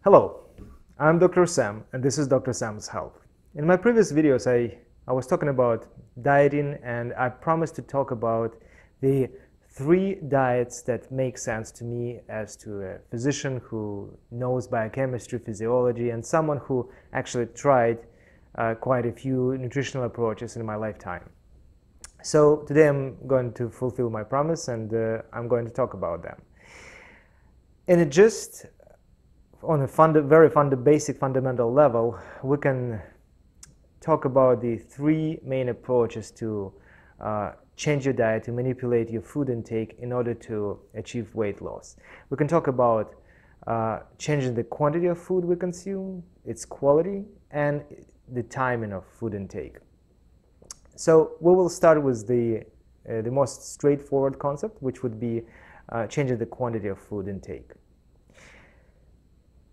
Hello, I'm Dr. Sam and this is Dr. Sam's Health. In my previous videos I was talking about dieting, and I promised to talk about the 3 diets that make sense to me as to a physician who knows biochemistry, physiology, and someone who actually tried quite a few nutritional approaches in my lifetime. So today I'm going to fulfill my promise, and I'm going to talk about them. And it just on a very basic fundamental level, we can talk about the 3 main approaches to change your diet, to manipulate your food intake in order to achieve weight loss. We can talk about changing the quantity of food we consume, its quality, and the timing of food intake. So we will start with the most straightforward concept, which would be changing the quantity of food intake.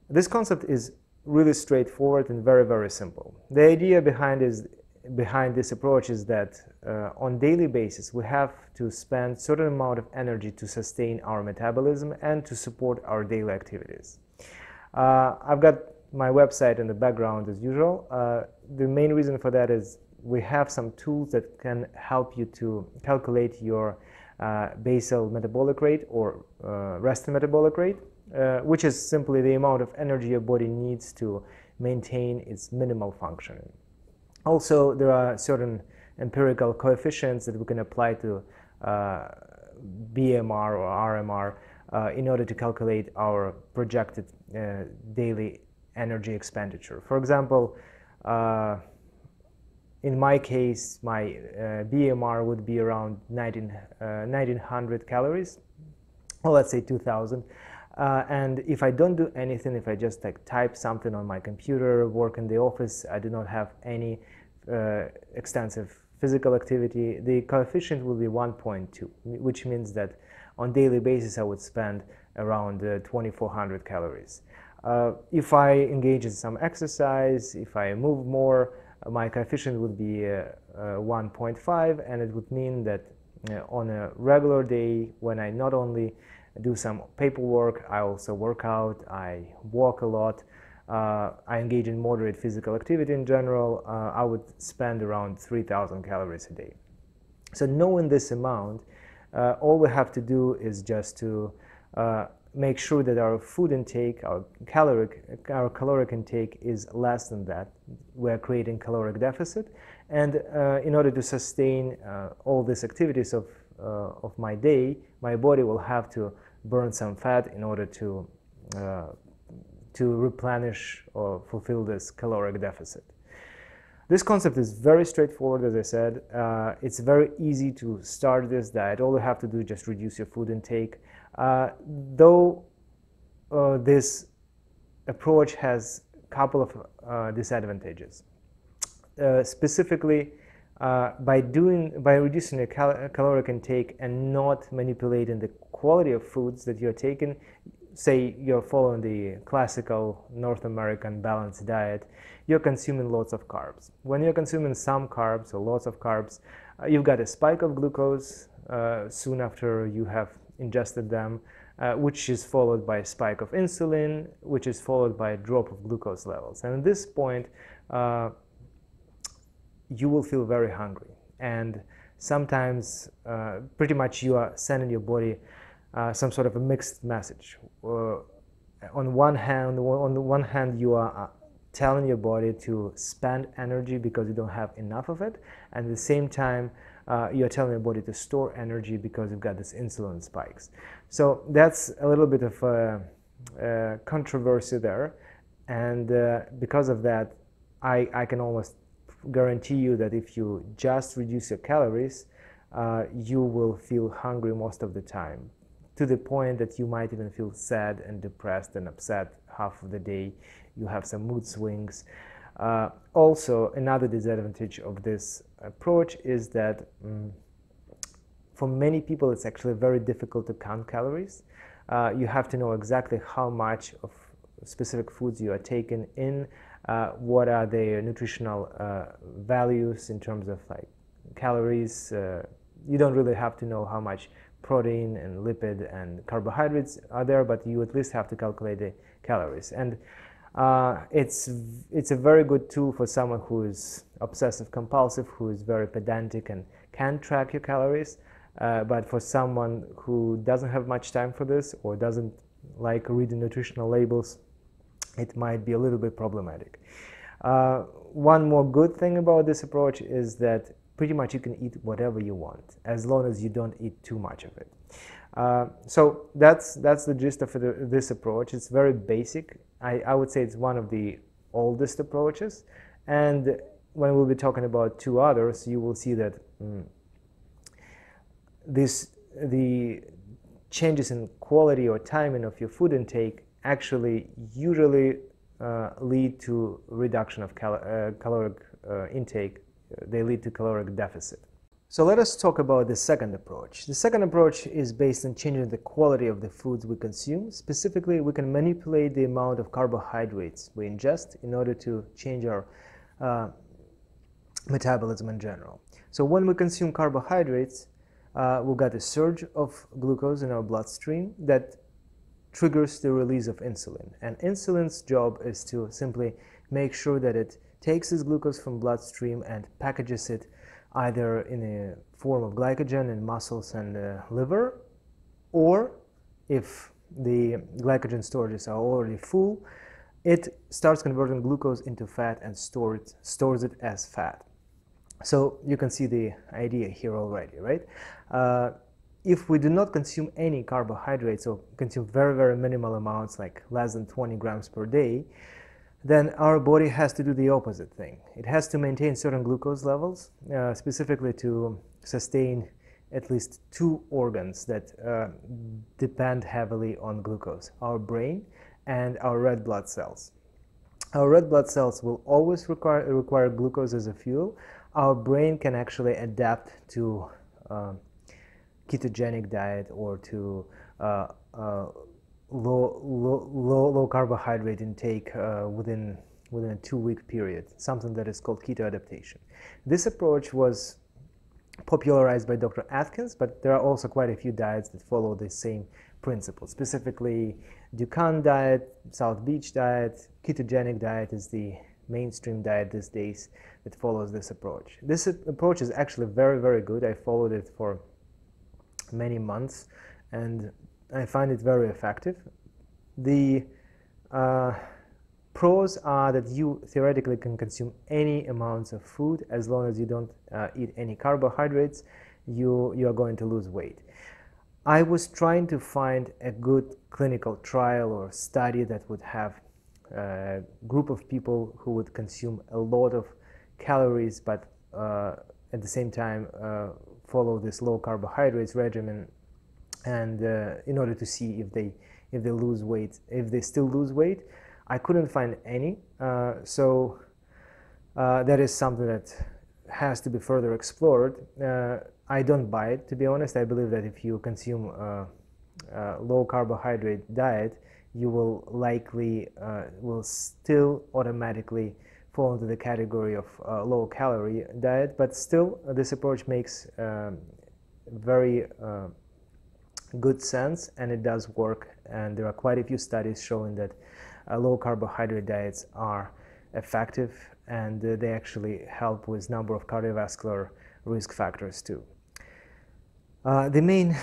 This concept is really straightforward and very simple. The idea behind this approach is that on daily basis we have to spend certain amount of energy to sustain our metabolism and to support our daily activities. I've got my website in the background as usual. The main reason for that is we have some tools that can help you to calculate your basal metabolic rate or resting metabolic rate, which is simply the amount of energy your body needs to maintain its minimal functioning. Also, there are certain empirical coefficients that we can apply to BMR or RMR in order to calculate our projected daily energy expenditure. For example, in my case, my BMR would be around 1900 calories, or let's say 2000. And if I don't do anything, if I just type something on my computer, work in the office, I do not have any extensive physical activity, the coefficient will be 1.2, which means that on daily basis I would spend around 2400 calories. If I engage in some exercise, if I move more, my coefficient would be 1.5, and it would mean that on a regular day, when I not only do some paperwork, I also work out, I walk a lot, I engage in moderate physical activity in general, I would spend around 3000 calories a day. So knowing this amount, all we have to do is just to make sure that our food intake, our caloric intake is less than that. We're creating caloric deficit, and in order to sustain all these activities of my day, my body will have to burn some fat in order to replenish or fulfill this caloric deficit. This concept is very straightforward, as I said. It's very easy to start this diet. All you have to do is just reduce your food intake. Though this approach has a couple of disadvantages. Specifically, by reducing your caloric intake and not manipulating the quality of foods that you're taking, say you're following the classical North American balanced diet, you're consuming lots of carbs. When you're consuming some carbs or lots of carbs, you've got a spike of glucose soon after you have ingested them, which is followed by a spike of insulin, which is followed by a drop of glucose levels. And at this point, you will feel very hungry, and sometimes pretty much you are sending your body some sort of a mixed message. On the one hand, you are telling your body to spend energy because you don't have enough of it, and at the same time you're telling your body to store energy because you've got this insulin spikes. So that's a little bit of a controversy there, and because of that, I can almost guarantee you that if you just reduce your calories, you will feel hungry most of the time, to the point that you might even feel sad and depressed and upset half of the day. You have some mood swings. Also, another disadvantage of this approach is that for many people it's actually very difficult to count calories. You have to know exactly how much of specific foods you are taking in, what are their nutritional values in terms of calories. You don't really have to know how much protein and lipid and carbohydrates are there, but you at least have to calculate the calories. And it's a very good tool for someone who is obsessive compulsive, who is very pedantic and can track your calories. But for someone who doesn't have much time for this or doesn't like reading nutritional labels, it might be a little bit problematic. One more good thing about this approach is that pretty much you can eat whatever you want, as long as you don't eat too much of it. So that's the gist of this approach. It's very basic. I would say it's one of the oldest approaches. And when we'll be talking about two others, you will see that the changes in quality or timing of your food intake actually usually lead to reduction of caloric intake. They lead to caloric deficit. So let us talk about the second approach. The second approach is based on changing the quality of the foods we consume. Specifically, we can manipulate the amount of carbohydrates we ingest in order to change our metabolism in general. So when we consume carbohydrates, we got a surge of glucose in our bloodstream that triggers the release of insulin. And insulin's job is to simply make sure that it takes this glucose from bloodstream and packages it either in a form of glycogen in muscles and liver, or if the glycogen storages are already full, it starts converting glucose into fat and stores it as fat. So you can see the idea here already, right? If we do not consume any carbohydrates or consume very, very minimal amounts, like less than 20 grams per day, then our body has to do the opposite thing. It has to maintain certain glucose levels, specifically to sustain at least two organs that depend heavily on glucose: our brain and our red blood cells. Our red blood cells will always require glucose as a fuel. Our brain can actually adapt to ketogenic diet or to low carbohydrate intake within a 2-week period, something that is called keto adaptation. This approach was popularized by Dr. Atkins, but there are also quite a few diets that follow the same principle. Specifically, Dukan diet, South Beach diet, ketogenic diet is the mainstream diet these days that follows this approach. This approach is actually very, very good. I followed it for many months and I find it very effective. The pros are that you theoretically can consume any amounts of food as long as you don't eat any carbohydrates. You are going to lose weight. I was trying to find a good clinical trial or study that would have a group of people who would consume a lot of calories, but at the same time follow this low carbohydrates regimen, and in order to see if they lose weight, if they still lose weight. I couldn't find any, so that is something that has to be further explored. I don't buy it, to be honest. I believe that if you consume a low carbohydrate diet, you will likely will still automatically fall into the category of low calorie diet, but still this approach makes very good sense, and it does work, and there are quite a few studies showing that low carbohydrate diets are effective, and they actually help with number of cardiovascular risk factors too. The main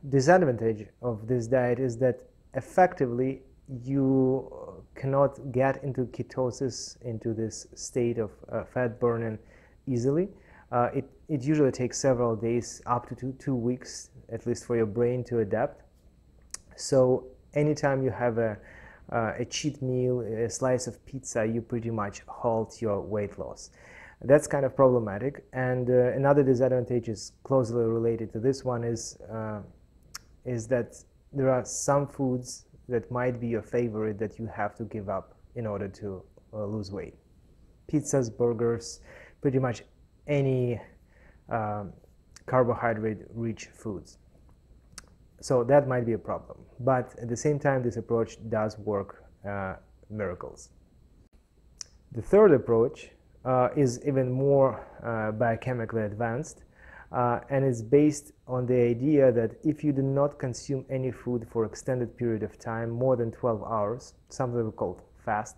disadvantage of this diet is that effectively you cannot get into ketosis, into this state of fat burning easily. It usually takes several days, up to two weeks, at least for your brain to adapt. So anytime you have a cheat meal, a slice of pizza, you pretty much halt your weight loss. That's kind of problematic. And another disadvantage is closely related to this one is that there are some foods that might be your favorite that you have to give up in order to lose weight. Pizzas, burgers, pretty much any carbohydrate-rich foods. So that might be a problem. But at the same time, this approach does work miracles. The third approach is even more biochemically advanced. and it's based on the idea that if you do not consume any food for extended period of time, more than 12 hours, something we call fast,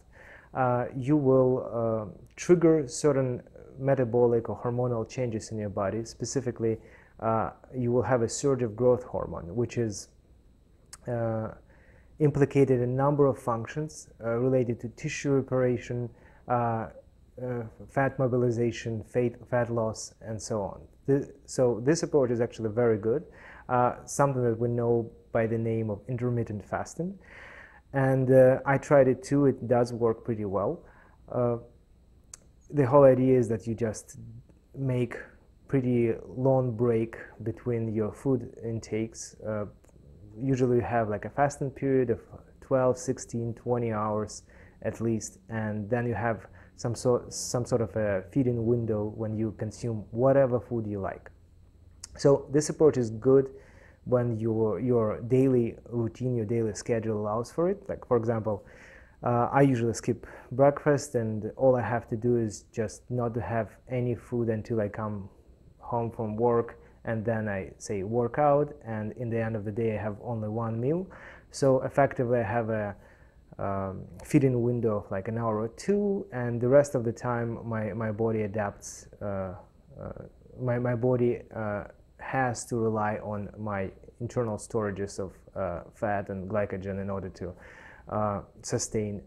you will trigger certain metabolic or hormonal changes in your body. Specifically, you will have a surge of growth hormone, which is implicated in a number of functions related to tissue reparation, fat mobilization, fat loss, and so on. So this approach is actually very good, something that we know by the name of intermittent fasting. And I tried it too. It does work pretty well. The whole idea is that you just make pretty long break between your food intakes. Usually you have like a fasting period of 12, 16, 20 hours at least, and then you have some sort of a feeding window when you consume whatever food you like. So this approach is good when your daily routine, your daily schedule allows for it. Like, for example, I usually skip breakfast, and all I have to do is just not to have any food until I come home from work, and then I say work out, and in the end of the day I have only one meal. So effectively I have a feeding window of like an hour or two, and the rest of the time my body adapts. My body has to rely on my internal storages of fat and glycogen in order to sustain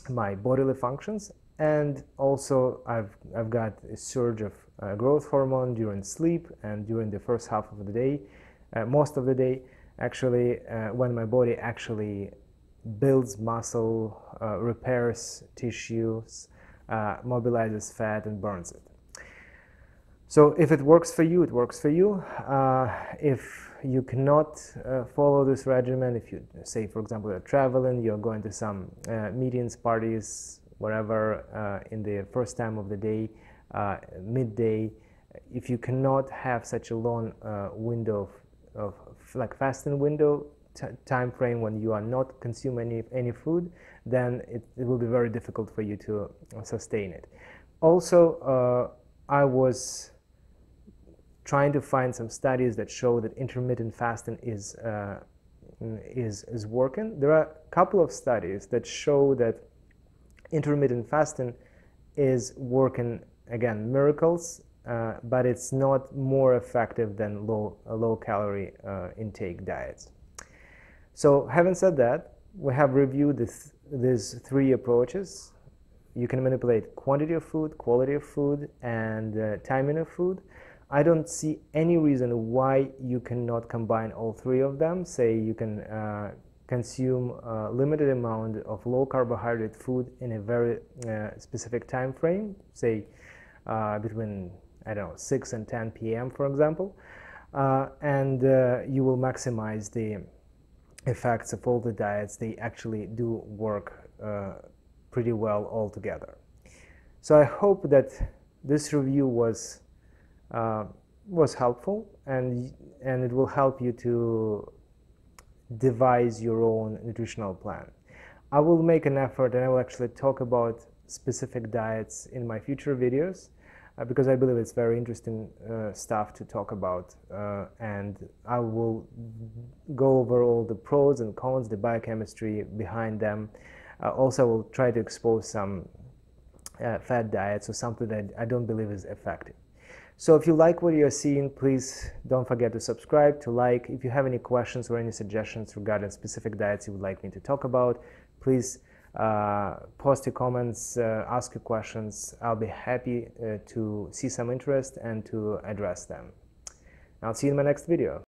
my bodily functions. And also I've got a surge of growth hormone during sleep and during the first half of the day, most of the day actually, when my body actually builds muscle, repairs tissues, mobilizes fat, and burns it. So if it works for you, it works for you. If you cannot follow this regimen, if you say, for example, you're traveling, you're going to some meetings, parties, whatever, in the first time of the day, midday, if you cannot have such a long window of like fasting window, time frame when you are not consuming any food, then it will be very difficult for you to sustain it. Also, I was trying to find some studies that show that intermittent fasting is working. There are a couple of studies that show that intermittent fasting is working, again, miracles, but it's not more effective than low-calorie intake diets. So having said that, we have reviewed these three approaches. You can manipulate quantity of food, quality of food, and timing of food. I don't see any reason why you cannot combine all three of them. Say you can consume a limited amount of low carbohydrate food in a very specific time frame, say between, I don't know, 6 and 10 p.m. for example, and you will maximize the effects of all the diets. They actually do work pretty well altogether. So I hope that this review was helpful, and it will help you to devise your own nutritional plan. I will make an effort, and I will actually talk about specific diets in my future videos, because I believe it's very interesting stuff to talk about, and I will go over all the pros and cons, the biochemistry behind them. Also, I will try to expose some fad diets or something that I don't believe is effective. So if you like what you're seeing, please don't forget to subscribe, to like. If you have any questions or any suggestions regarding specific diets you would like me to talk about, please post your comments, ask your questions. I'll be happy to see some interest and to address them. I'll see you in my next video.